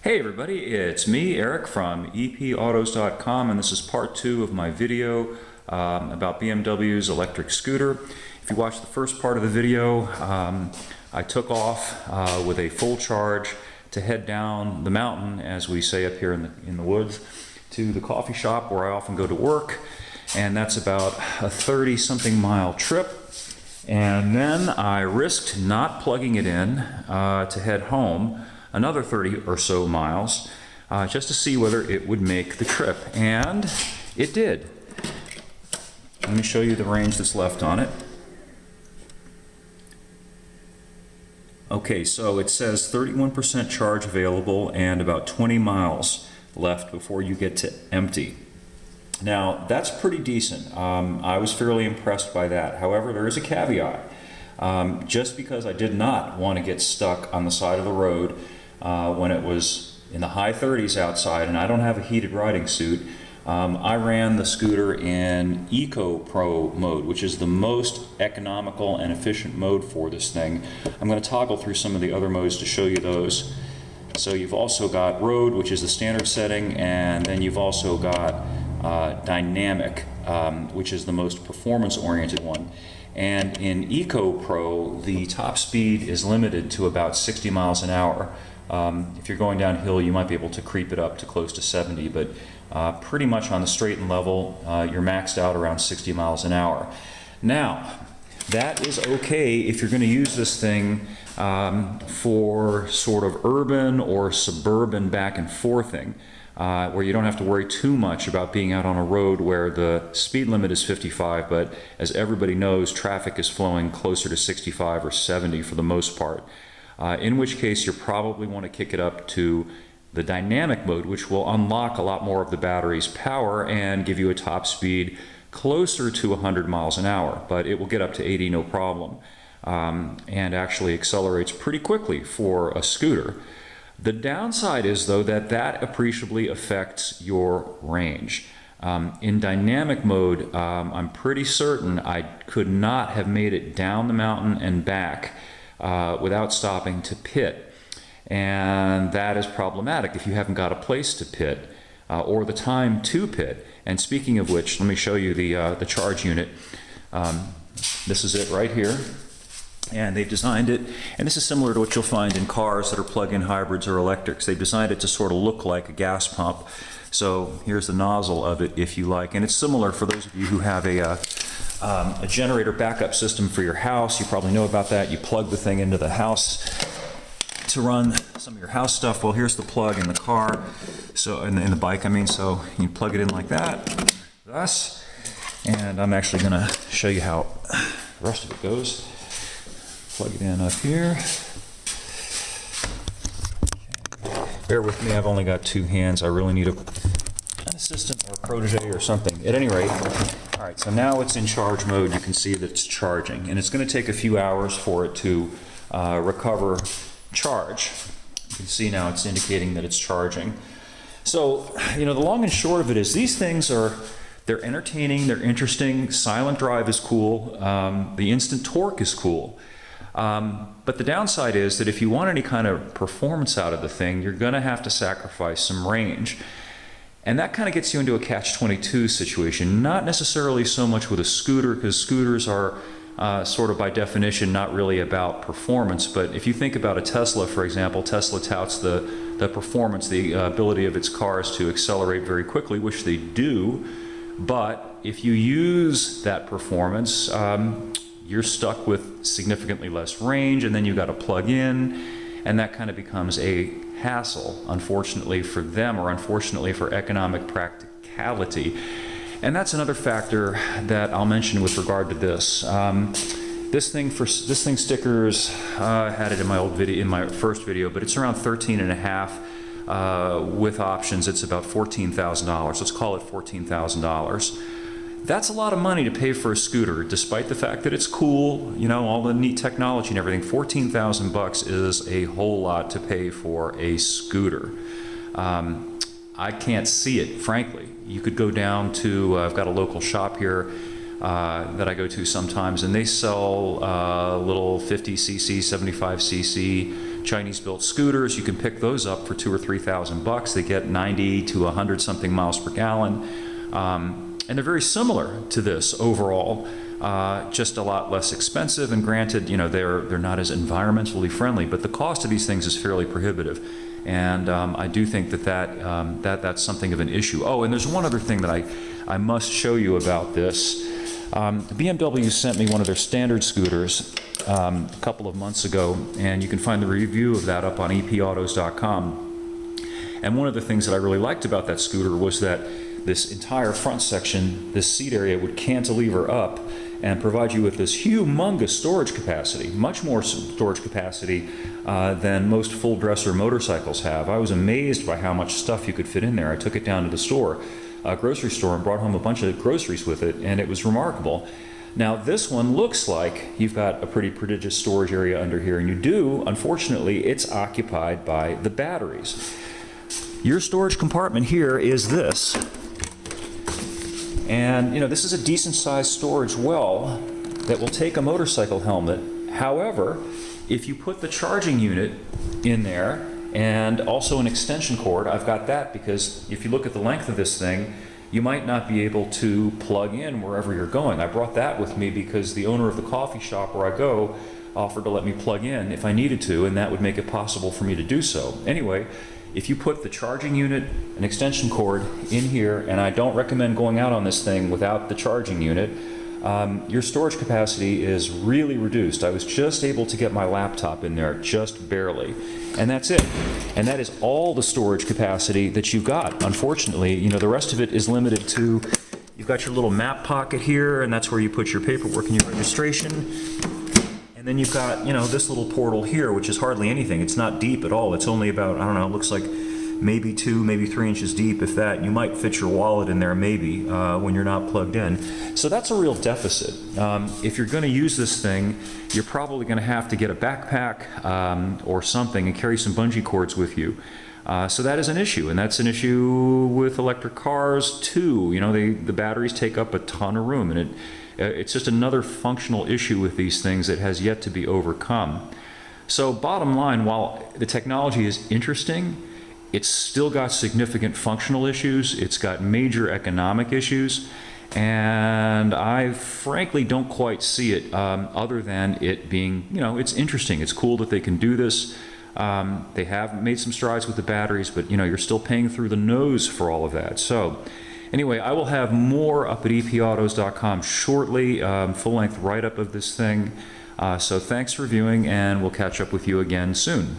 Hey everybody, it's me, Eric from epautos.com, and this is part 2 of my video about BMW's electric scooter. If you watched the first part of the video, I took off with a full charge to head down the mountain, as we say up here in the woods, to the coffee shop where I often go to work, and that's about a 30-something mile trip. And then I risked not plugging it in to head home another 30 or so miles just to see whether it would make the trip, and it did. Let me show you the range that's left on it. Okay, so it says 31% charge available and about 20 miles left before you get to empty. Now, that's pretty decent. I was fairly impressed by that. However, there is a caveat. Just because I did not want to get stuck on the side of the road when it was in the high 30s outside, and I don't have a heated riding suit, I ran the scooter in Eco Pro mode, which is the most economical and efficient mode for this thing. I'm going to toggle through some of the other modes to show you those. So you've also got road, which is the standard setting, and then you've also got dynamic, which is the most performance-oriented one. And in Eco Pro, the top speed is limited to about 60 miles an hour. If you're going downhill, you might be able to creep it up to close to 70, but pretty much on the straight and level, you're maxed out around 60 miles an hour. Now, that is okay if you're going to use this thing for sort of urban or suburban back and forthing, where you don't have to worry too much about being out on a road where the speed limit is 55, but as everybody knows, traffic is flowing closer to 65 or 70 for the most part. In which case, you probably want to kick it up to the dynamic mode, which will unlock a lot more of the battery's power and give you a top speed closer to 100 miles an hour, but it will get up to 80 no problem, and actually accelerates pretty quickly for a scooter. The downside is, though, that appreciably affects your range. In dynamic mode, I'm pretty certain I could not have made it down the mountain and back without stopping to pit. And that is problematic if you haven't got a place to pit or the time to pit. And speaking of which, let me show you the charge unit. This is it right here. And they've designed it, and this is similar to what you'll find in cars that are plug-in hybrids or electrics. They've designed it to sort of look like a gas pump. So here's the nozzle of it, if you like. And it's similar for those of you who have a generator backup system for your house. You probably know about that. You plug the thing into the house to run some of your house stuff. Well, here's the plug in the car, so in the bike, I mean. So you plug it in like that, thus. And I'm actually going to show you how the rest of it goes. Plug it in up here. Okay. Bear with me, I've only got two hands. I really need an assistant or a protege or something. At any rate, all right, so now it's in charge mode. You can see that it's charging, and it's going to take a few hours for it to recover charge. You can see now it's indicating that it's charging. So, you know, the long and short of it is these things they're entertaining, they're interesting. Silent drive is cool. The instant torque is cool. But the downside is that if you want any kind of performance out of the thing, you're going to have to sacrifice some range. And that kind of gets you into a catch-22 situation. Not necessarily so much with a scooter, because scooters are sort of by definition not really about performance. But if you think about a Tesla, for example, Tesla touts the performance, the ability of its cars to accelerate very quickly, which they do. But if you use that performance, you're stuck with significantly less range, and then you've got to plug in, and that kind of becomes a hassle, unfortunately for them, or unfortunately for economic practicality. And that's another factor that I'll mention with regard to this. This thing stickers had it in my old video, in my first video, but it's around 13.5 with options. It's about $14,000. Let's call it $14,000. That's a lot of money to pay for a scooter, despite the fact that it's cool, you know, all the neat technology and everything. 14,000 bucks is a whole lot to pay for a scooter. I can't see it, frankly. You could go down to, I've got a local shop here that I go to sometimes, and they sell little 50cc, 75cc Chinese-built scooters. You can pick those up for $2,000 or $3,000. They get 90 to 100 something miles per gallon, and they're very similar to this overall, just a lot less expensive. And granted, you know, they're not as environmentally friendly, but the cost of these things is fairly prohibitive. And I do think that's something of an issue. Oh, and there's one other thing that I must show you about this. BMW sent me one of their standard scooters a couple of months ago, and you can find the review of that up on epautos.com. And one of the things that I really liked about that scooter was that this entire front section, this seat area, would cantilever up and provide you with this humongous storage capacity, much more storage capacity than most full dresser motorcycles have. I was amazed by how much stuff you could fit in there. I took it down to the store, grocery store, and brought home a bunch of groceries with it, and it was remarkable. Now this one looks like you've got a pretty prodigious storage area under here, and you do. Unfortunately, it's occupied by the batteries. Your storage compartment here is this. And you know, this is a decent sized storage well that will take a motorcycle helmet. However, if you put the charging unit in there and also an extension cord, I've got that because if you look at the length of this thing, you might not be able to plug in wherever you're going. I brought that with me because the owner of the coffee shop where I go offered to let me plug in if I needed to, and that would make it possible for me to do so. Anyway, if you put the charging unit, an extension cord in here, and I don't recommend going out on this thing without the charging unit, your storage capacity is really reduced. I was just able to get my laptop in there, just barely. And that's it. And that is all the storage capacity that you've got. Unfortunately, you know, the rest of it is limited to, you've got your little map pocket here, and that's where you put your paperwork and your registration. And then you've got, you know, this little portal here, which is hardly anything. It's not deep at all. It's only about, I don't know, it looks like maybe 2, maybe 3 inches deep, if that. You might fit your wallet in there maybe when you're not plugged in. So that's a real deficit. If you're going to use this thing, you're probably going to have to get a backpack or something and carry some bungee cords with you. So that is an issue, and that's an issue with electric cars too. You know, the batteries take up a ton of room, and it's just another functional issue with these things that has yet to be overcome. So bottom line, while the technology is interesting, it's still got significant functional issues. It's got major economic issues, and I frankly don't quite see it other than it being, you know, it's interesting. It's cool that they can do this. They have made some strides with the batteries, but you know, you're still paying through the nose for all of that. So anyway, I will have more up at epautos.com shortly, full-length write-up of this thing. So thanks for viewing, and we'll catch up with you again soon.